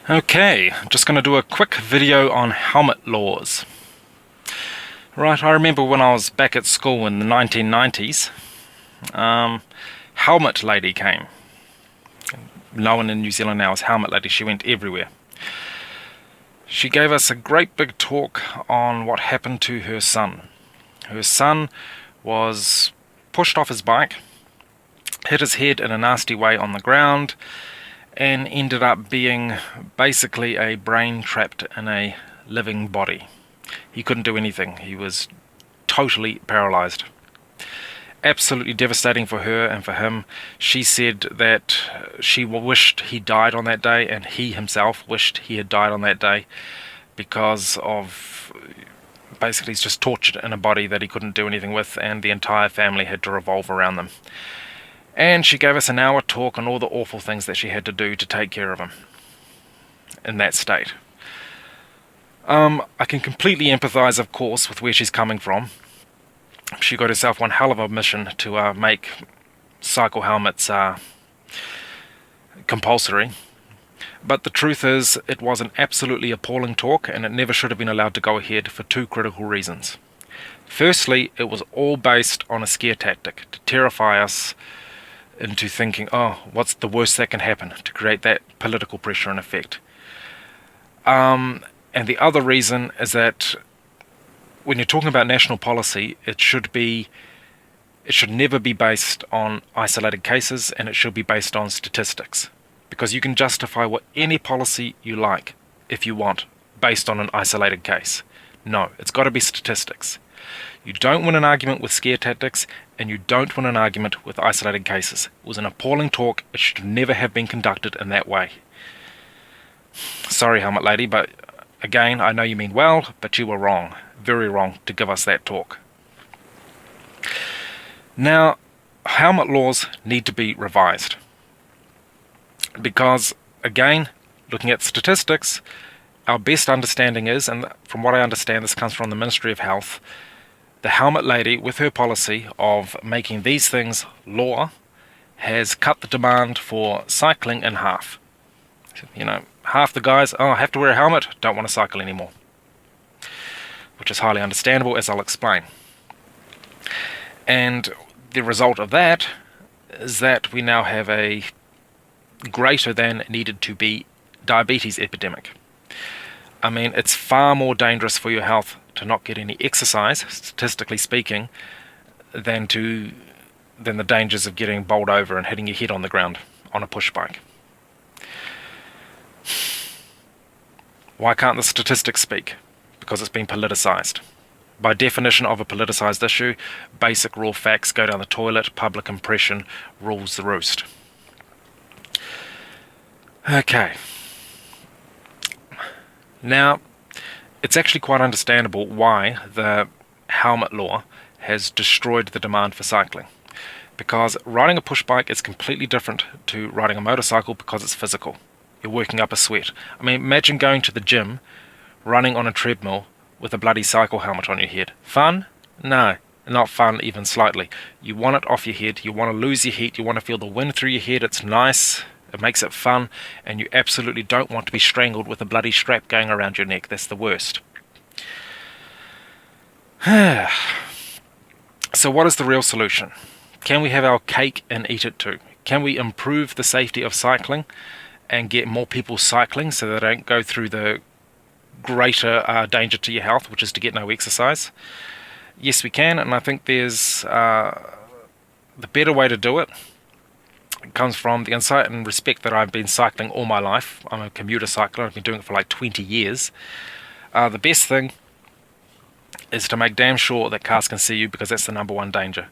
Okay, just going to do a quick video on helmet laws. Right, I remember when I was back at school in the 1990s, Helmet Lady came. Known in New Zealand now as Helmet Lady, she went everywhere. She gave us a great big talk on what happened to her son. Her son was pushed off his bike, hit his head in a nasty way on the ground, and ended up being basically a brain trapped in a living body. He couldn't do anything. He was totally paralyzed. Absolutely devastating for her and for him. She said that she wished he died on that day, and he himself wished he had died on that day, because of basically he's just tortured in a body that he couldn't do anything with, and the entire family had to revolve around them. And she gave us an hour talk on all the awful things that she had to do to take care of him in that state. I can completely empathize, of course, with where she's coming from. She got herself one hell of a mission to make cycle helmets compulsory. But the truth is, it was an absolutely appalling talk, and it never should have been allowed to go ahead for two critical reasons. Firstly, it was all based on a scare tactic to terrify us into thinking, oh, what's the worst that can happen, to create that political pressure and effect. And the other reason is that when you're talking about national policy, it should never be based on isolated cases, and it should be based on statistics. Because you can justify any policy you like, if you want, based on an isolated case. No, it's got to be statistics. You don't win an argument with scare tactics, and you don't win an argument with isolated cases. It was an appalling talk. It should never have been conducted in that way. Sorry, Helmet Lady, but again, I know you mean well, but you were wrong. Very wrong to give us that talk. Now, helmet laws need to be revised. Because, again, looking at statistics, our best understanding is, and from what I understand, this comes from the Ministry of Health, the Helmet Lady, with her policy of making these things law, has cut the demand for cycling in half. You know, half the guys, oh, I have to wear a helmet, don't want to cycle anymore. Which is highly understandable, as I'll explain. And the result of that is that we now have a greater than needed to be diabetes epidemic. I mean, it's far more dangerous for your health to not get any exercise, statistically speaking, than the dangers of getting bowled over and hitting your head on the ground on a push bike. Why can't the statistics speak? Because it's been politicized. By definition of a politicized issue, basic raw facts go down the toilet, public impression rules the roost. Okay. Now, it's actually quite understandable why the helmet law has destroyed the demand for cycling. Because riding a push bike is completely different to riding a motorcycle, because it's physical. You're working up a sweat. I mean, imagine going to the gym, running on a treadmill with a bloody cycle helmet on your head. Fun? No, not fun even slightly. You want it off your head, you want to lose your heat, you want to feel the wind through your head, it's nice, it makes it fun, and you absolutely don't want to be strangled with a bloody strap going around your neck. That's the worst. So what is the real solution? Can we have our cake and eat it too? Can we improve the safety of cycling and get more people cycling so they don't go through the greater danger to your health, which is to get no exercise? Yes, we can, and I think there's the better way to do it. It comes from the insight and respect that I've been cycling all my life. I'm a commuter cycler. I've been doing it for like 20 years. The best thing is to make damn sure that cars can see you, because that's the number one danger.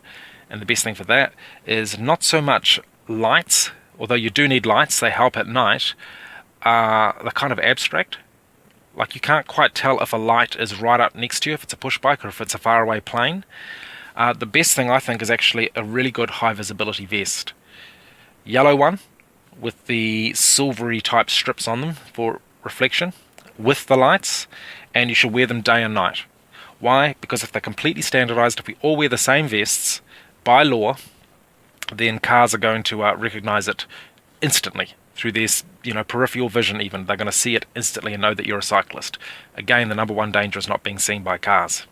And the best thing for that is not so much lights, although you do need lights, they help at night. They're kind of abstract. Like, you can't quite tell if a light is right up next to you, if it's a push bike or if it's a faraway plane. The best thing, I think, is actually a really good high visibility vest. Yellow one with the silvery type strips on them for reflection with the lights, and you should wear them day and night. Why? Because if they're completely standardized, if we all wear the same vests by law, then cars are going to recognize it instantly. through their peripheral vision even. They're going to see it instantly and know that you're a cyclist. Again, the number one danger is not being seen by cars.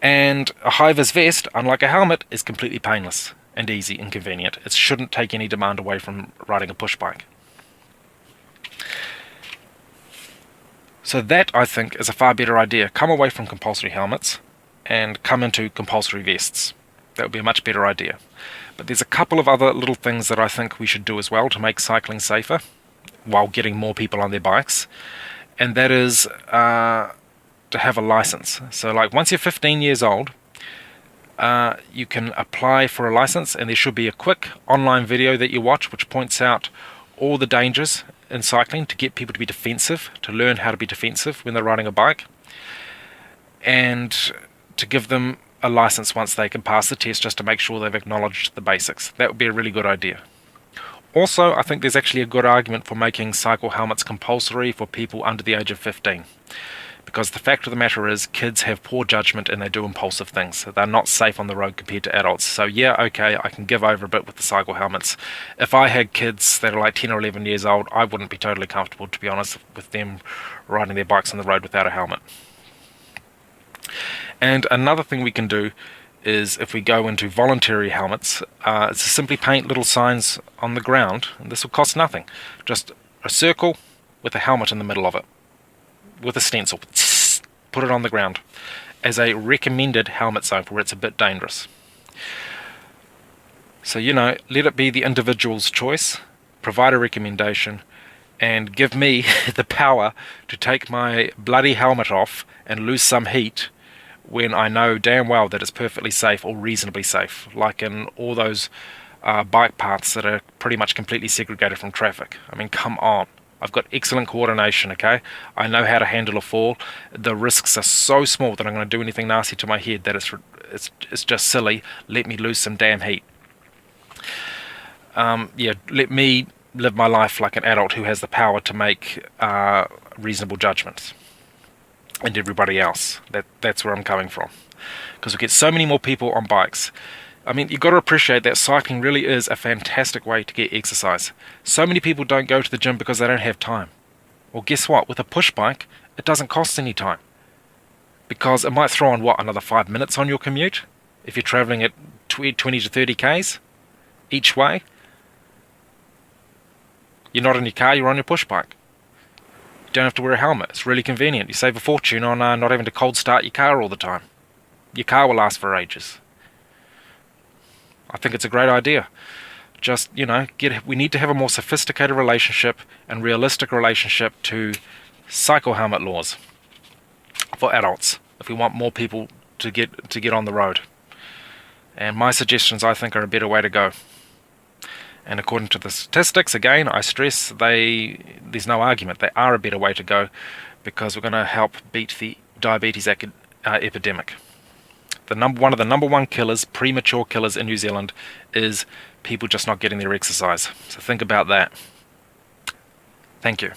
And a high-vis vest, unlike a helmet, is completely painless and easy and convenient. It shouldn't take any demand away from riding a push bike. So that, I think, is a far better idea. Come away from compulsory helmets and come into compulsory vests. That would be a much better idea. But there's a couple of other little things that I think we should do as well to make cycling safer while getting more people on their bikes. And that is to have a license. So like once you're 15 years old, you can apply for a license, and there should be a quick online video that you watch which points out all the dangers in cycling to get people to be defensive, to learn how to be defensive when they're riding a bike, and to give them a license once they can pass the test, just to make sure they've acknowledged the basics. That would be a really good idea. Also, I think there's actually a good argument for making cycle helmets compulsory for people under the age of 15. Because the fact of the matter is, kids have poor judgment and they do impulsive things. So they're not safe on the road compared to adults. So yeah, okay, I can give over a bit with the cycle helmets. If I had kids that are like 10 or 11 years old, I wouldn't be totally comfortable, to be honest, with them riding their bikes on the road without a helmet. And another thing we can do is, if we go into voluntary helmets, is to simply paint little signs on the ground, and this will cost nothing. Just a circle with a helmet in the middle of it, with a stencil. Put it on the ground as a recommended helmet zone where it's a bit dangerous. So, let it be the individual's choice, provide a recommendation, and give me the power to take my bloody helmet off and lose some heat when I know damn well that it's perfectly safe or reasonably safe, like in all those bike paths that are pretty much completely segregated from traffic. I mean, come on. I've got excellent coordination, okay? I know how to handle a fall. The risks are so small that I'm going to do anything nasty to my head that it's just silly. Let me lose some damn heat. Let me live my life like an adult who has the power to make reasonable judgments. And everybody else. That's where I'm coming from. Because we get so many more people on bikes. I mean, you've got to appreciate that cycling really is a fantastic way to get exercise. So many people don't go to the gym because they don't have time. Well, guess what? With a push bike, it doesn't cost any time. Because it might throw on, another 5 minutes on your commute? If you're traveling at 20 to 30 Ks each way? You're not in your car, you're on your push bike. You don't have to wear a helmet. It's really convenient. You save a fortune on not having to cold start your car all the time. Your car will last for ages. I think it's a great idea. Just, we need to have a more sophisticated relationship and realistic relationship to cycle helmet laws for adults if we want more people to get on the road. And my suggestions, I think, are a better way to go. And according to the statistics, again, I stress there's no argument. They are a better way to go because we're going to help beat the diabetes epidemic. One of the number one killers, premature killers in New Zealand, is people just not getting their exercise. So think about that. Thank you.